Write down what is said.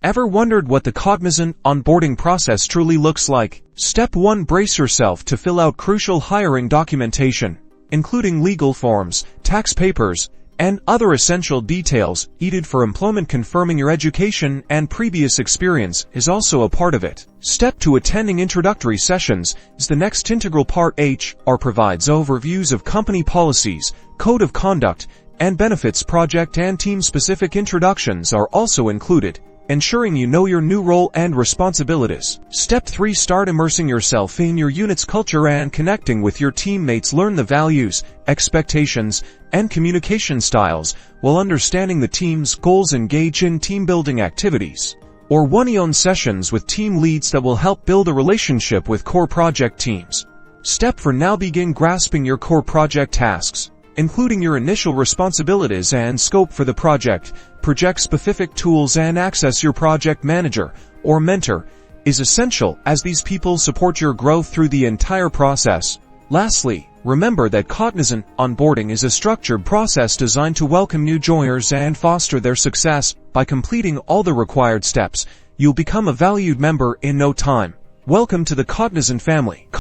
Ever wondered what the Cognizant onboarding process truly looks like? Step 1. Brace yourself to fill out crucial hiring documentation, including legal forms, tax papers, and other essential details needed for employment. Confirming your education and previous experience is also a part of it. Step 2. Attending introductory sessions is the next integral part. HR provides overviews of company policies, code of conduct, and benefits. Project and team-specific introductions are also included, ensuring you know your new role and responsibilities. Step 3. Start immersing yourself in your unit's culture and connecting with your teammates. Learn the values, expectations, and communication styles while understanding the team's goals. Engage in team-building activities or one-on-one sessions with team leads that will help build a relationship with core project teams. Step 4. Now begin grasping your core project tasks, including your initial responsibilities and scope for the project. Project-specific tools and access. Your project manager or mentor is essential, as these people support your growth through the entire process. Lastly, remember that Cognizant onboarding is a structured process designed to welcome new joiners and foster their success. By completing all the required steps, you'll become a valued member in no time. Welcome to the Cognizant family.